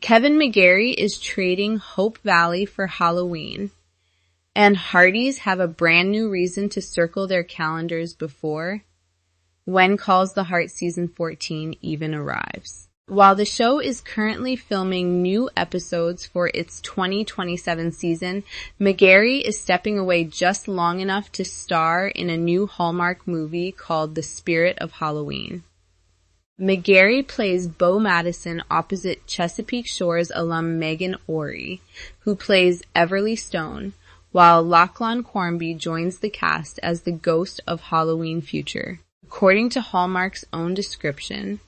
Kevin McGarry is trading Hope Valley for Halloween. And Hardee's have a brand new reason to circle their calendars before When Calls the Heart Season 14 even arrives. While the show is currently filming new episodes for its 2027 season, McGarry is stepping away just long enough to star in a new Hallmark movie called The Spirit of Halloween. McGarry plays Bo Madison opposite Chesapeake Shores alum Megan Ory, who plays Everly Stone, while Lachlan Quarmby joins the cast as the ghost of Halloween future. According to Hallmark's own description,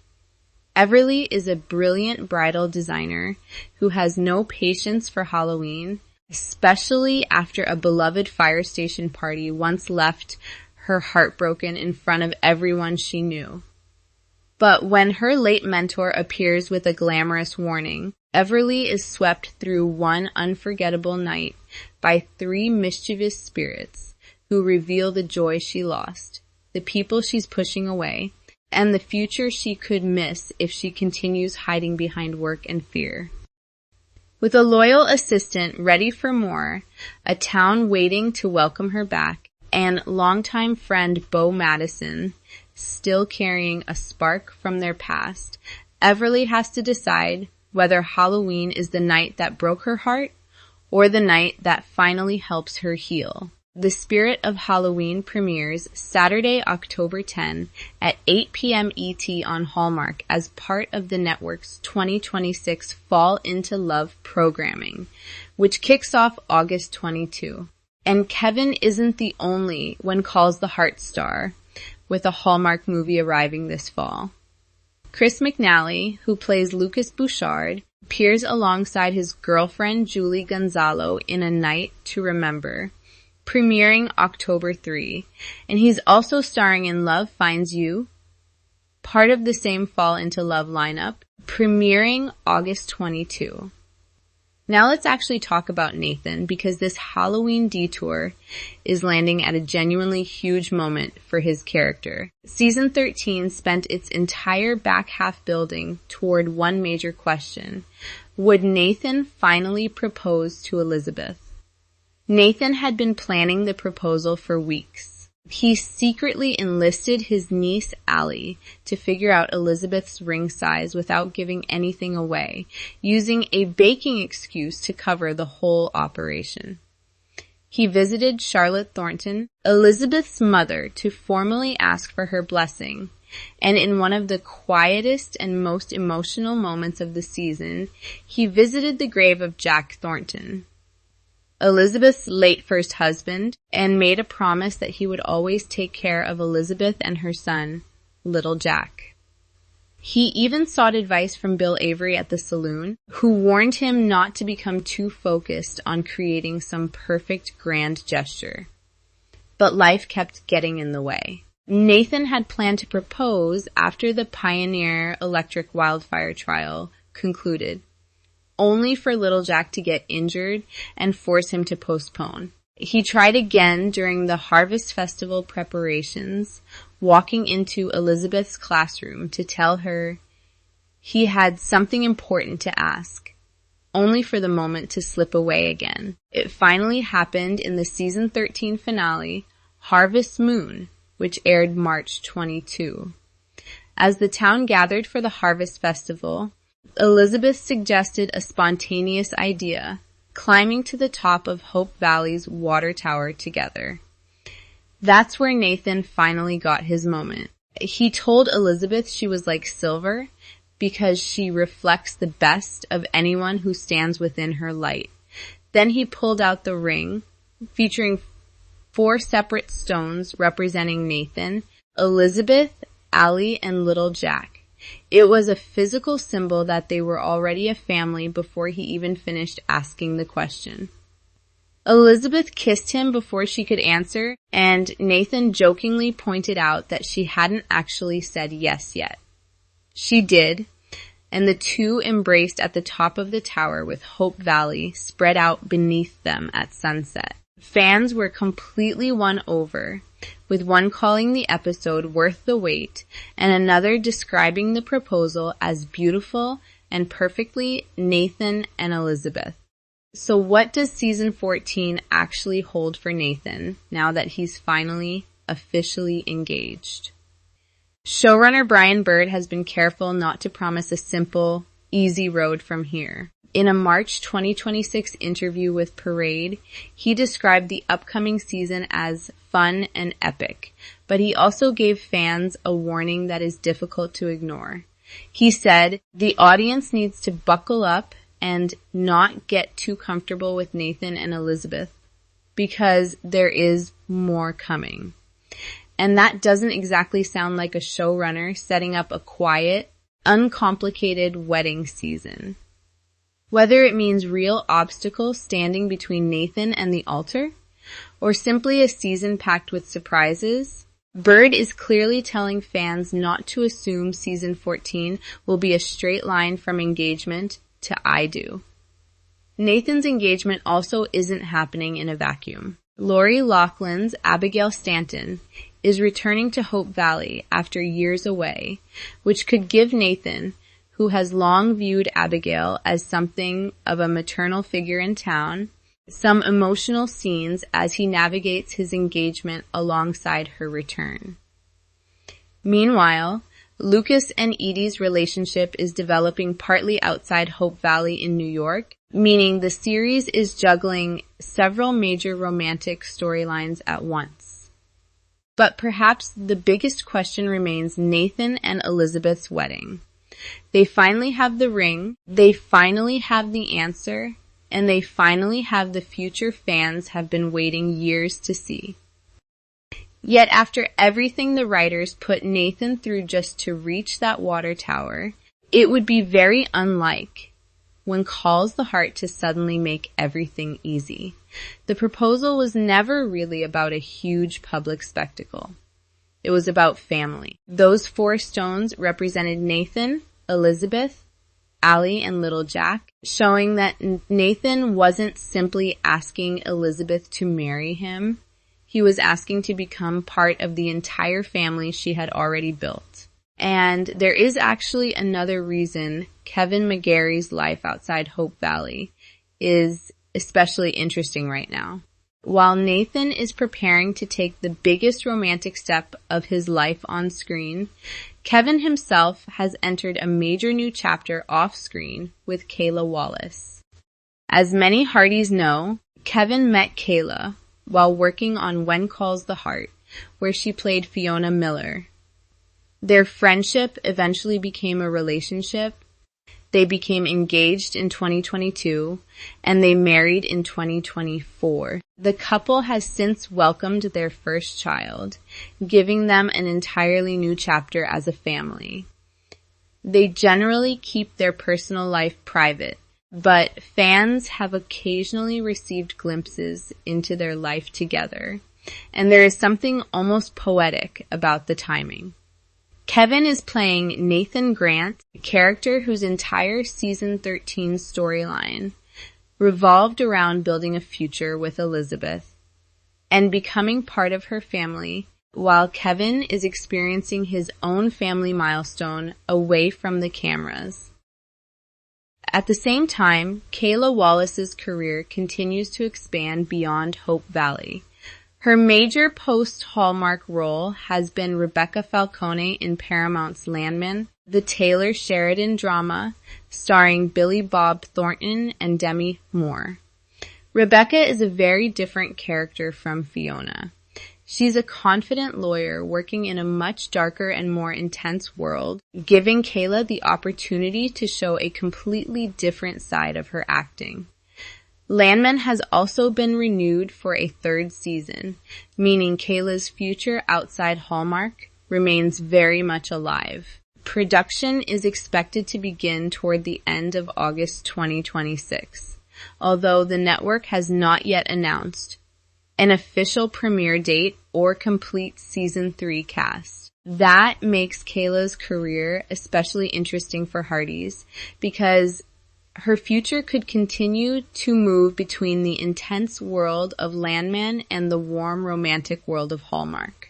Everly is a brilliant bridal designer who has no patience for Halloween, especially after a beloved fire station party once left her heartbroken in front of everyone she knew. But when her late mentor appears with a glamorous warning, Everly is swept through one unforgettable night by 3 mischievous spirits who reveal the joy she lost, the people she's pushing away, and the future she could miss if she continues hiding behind work and fear. With a loyal assistant ready for more, a town waiting to welcome her back, and longtime friend Bo Madison still carrying a spark from their past, Everly has to decide whether Halloween is the night that broke her heart or the night that finally helps her heal. The Spirit of Halloween premieres Saturday, October 10 at 8 p.m. ET on Hallmark as part of the network's 2026 Fall into Love programming, which kicks off August 22. And Kevin isn't the only When Calls the Heart star, with a Hallmark movie arriving this fall. Chris McNally, who plays Lucas Bouchard, appears alongside his girlfriend Julie Gonzalo in A Night to Remember, premiering October 3, and he's also starring in Love Finds You, part of the same Fall into Love lineup, premiering August 22. Now let's actually talk about Nathan, because this Halloween detour is landing at a genuinely huge moment for his character. Season 13 spent its entire back half building toward one major question. Would Nathan finally propose to Elizabeth? Nathan had been planning the proposal for weeks. He secretly enlisted his niece Allie to figure out Elizabeth's ring size without giving anything away, using a baking excuse to cover the whole operation. He visited Charlotte Thornton, Elizabeth's mother, to formally ask for her blessing, and in one of the quietest and most emotional moments of the season, he visited the grave of Jack Thornton, Elizabeth's late first husband, and made a promise that he would always take care of Elizabeth and her son, little Jack. He even sought advice from Bill Avery at the saloon, who warned him not to become too focused on creating some perfect grand gesture. But life kept getting in the way. Nathan had planned to propose after the Pioneer Electric wildfire trial concluded, only for little Jack to get injured and force him to postpone. He tried again during the Harvest Festival preparations, walking into Elizabeth's classroom to tell her he had something important to ask, only for the moment to slip away again. It finally happened in the season 13 finale, Harvest Moon, which aired March 22. As the town gathered for the Harvest Festival, Elizabeth suggested a spontaneous idea, climbing to the top of Hope Valley's water tower together. That's where Nathan finally got his moment. He told Elizabeth she was like silver because she reflects the best of anyone who stands within her light. Then he pulled out the ring, featuring 4 separate stones representing Nathan, Elizabeth, Allie, and little Jack. It was a physical symbol that they were already a family before he even finished asking the question. Elizabeth kissed him before she could answer, and Nathan jokingly pointed out that she hadn't actually said yes yet. She did, and the two embraced at the top of the tower with Hope Valley spread out beneath them at sunset. Fans were completely won over, with one calling the episode worth the wait and another describing the proposal as beautiful and perfectly Nathan and Elizabeth. So what does season 14 actually hold for Nathan now that he's finally officially engaged? Showrunner Brian Bird has been careful not to promise a simple, easy road from here. In a March 2026 interview with Parade, he described the upcoming season as fun and epic, but he also gave fans a warning that is difficult to ignore. He said, "The audience needs to buckle up and not get too comfortable with Nathan and Elizabeth because there is more coming." And that doesn't exactly sound like a showrunner setting up a quiet, uncomplicated wedding season. Whether it means real obstacles standing between Nathan and the altar, or simply a season packed with surprises, Bird is clearly telling fans not to assume season 14 will be a straight line from engagement to I do. Nathan's engagement also isn't happening in a vacuum. Lori Loughlin's Abigail Stanton is returning to Hope Valley after years away, which could give Nathan, who has long viewed Abigail as something of a maternal figure in town, some emotional scenes as he navigates his engagement alongside her return. Meanwhile, Lucas and Edie's relationship is developing partly outside Hope Valley in New York, meaning the series is juggling several major romantic storylines at once. But perhaps the biggest question remains Nathan and Elizabeth's wedding. They finally have the ring, they finally have the answer, and they finally have the future fans have been waiting years to see. Yet after everything the writers put Nathan through just to reach that water tower, it would be very unlike when calls the heart to suddenly make everything easy. The proposal was never really about a huge public spectacle. It was about family. Those 4 stones represented Nathan, Elizabeth, Allie, and little Jack, showing that Nathan wasn't simply asking Elizabeth to marry him. He was asking to become part of the entire family she had already built. And there is actually another reason Kevin McGarry's life outside Hope Valley is especially interesting right now. While Nathan is preparing to take the biggest romantic step of his life on screen, Kevin himself has entered a major new chapter off screen with Kayla Wallace. As many Hardys know, Kevin met Kayla while working on When Calls the Heart, where she played Fiona Miller. Their friendship eventually became a relationship. They became engaged in 2022, and they married in 2024. The couple has since welcomed their first child, giving them an entirely new chapter as a family. They generally keep their personal life private, but fans have occasionally received glimpses into their life together, and there is something almost poetic about the timing. Kevin is playing Nathan Grant, a character whose entire season 13 storyline revolved around building a future with Elizabeth and becoming part of her family, while Kevin is experiencing his own family milestone away from the cameras. At the same time, Kayla Wallace's career continues to expand beyond Hope Valley. Her major post-Hallmark role has been Rebecca Falcone in Paramount's Landman, the Taylor Sheridan drama starring Billy Bob Thornton and Demi Moore. Rebecca is a very different character from Fiona. She's a confident lawyer working in a much darker and more intense world, giving Kayla the opportunity to show a completely different side of her acting. Landman has also been renewed for a 3rd season, meaning Kayla's future outside Hallmark remains very much alive. Production is expected to begin toward the end of August 2026, although the network has not yet announced an official premiere date or complete season 3 cast. That makes Kayla's career especially interesting for Hardys because her future could continue to move between the intense world of Landman and the warm romantic world of Hallmark.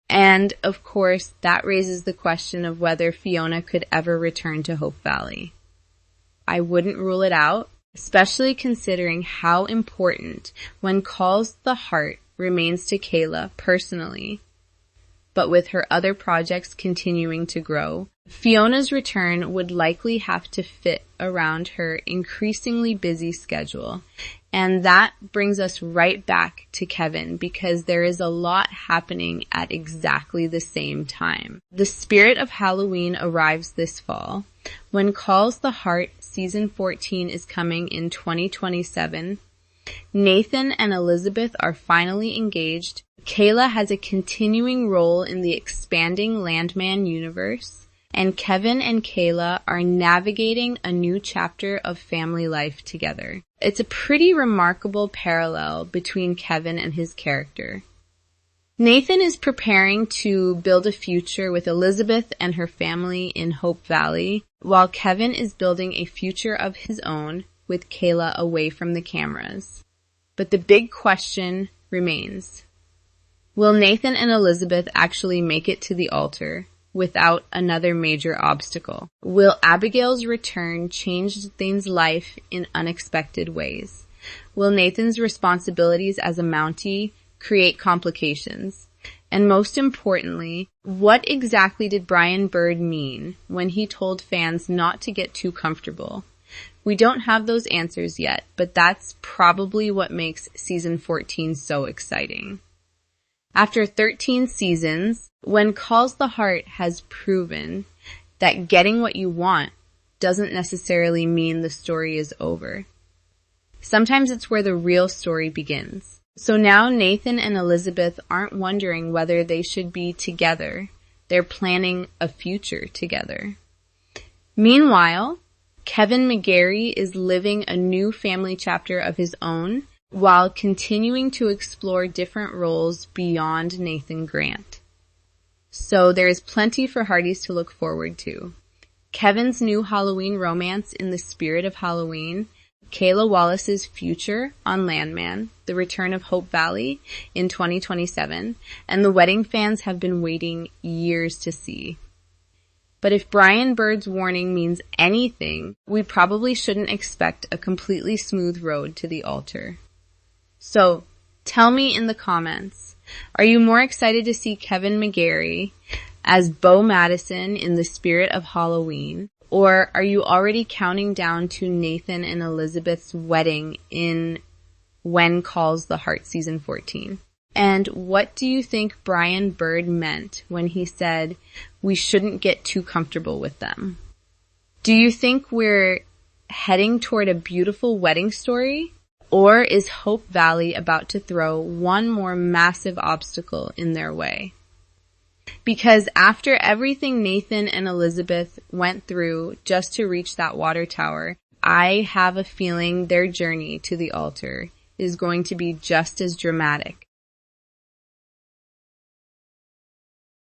And, of course, that raises the question of whether Fiona could ever return to Hope Valley. I wouldn't rule it out, especially considering how important When Calls the Heart remains to Kayla personally. But with her other projects continuing to grow, Fiona's return would likely have to fit around her increasingly busy schedule. And that brings us right back to Kevin, because there is a lot happening at exactly the same time. The spirit of Halloween arrives this fall. When Calls the Heart Season 14 is coming in 2027. Nathan and Elizabeth are finally engaged. Kayla has a continuing role in the expanding Landman universe, and Kevin and Kayla are navigating a new chapter of family life together. It's a pretty remarkable parallel between Kevin and his character. Nathan is preparing to build a future with Elizabeth and her family in Hope Valley, while Kevin is building a future of his own with Kayla away from the cameras. But the big question remains. Will Nathan and Elizabeth actually make it to the altar without another major obstacle? Will Abigail's return change Nathan's life in unexpected ways? Will Nathan's responsibilities as a Mountie create complications? And most importantly, what exactly did Brian Bird mean when he told fans not to get too comfortable? We don't have those answers yet, but that's probably what makes season 14 so exciting. After 13 seasons, When Calls the Heart has proven that getting what you want doesn't necessarily mean the story is over. Sometimes it's where the real story begins. So now Nathan and Elizabeth aren't wondering whether they should be together. They're planning a future together. Meanwhile, Kevin McGarry is living a new family chapter of his own while continuing to explore different roles beyond Nathan Grant. So there is plenty for Hardys to look forward to. Kevin's new Halloween romance in the spirit of Halloween, Kayla Wallace's future on Landman, the return of Hope Valley in 2027, and the wedding fans have been waiting years to see. But if Brian Bird's warning means anything, we probably shouldn't expect a completely smooth road to the altar. So, tell me in the comments, are you more excited to see Kevin McGarry as Bo Madison in the spirit of Halloween, or are you already counting down to Nathan and Elizabeth's wedding in When Calls the Heart Season 14? And what do you think Brian Bird meant when he said we shouldn't get too comfortable with them? Do you think we're heading toward a beautiful wedding story? Or is Hope Valley about to throw one more massive obstacle in their way? Because after everything Nathan and Elizabeth went through just to reach that water tower, I have a feeling their journey to the altar is going to be just as dramatic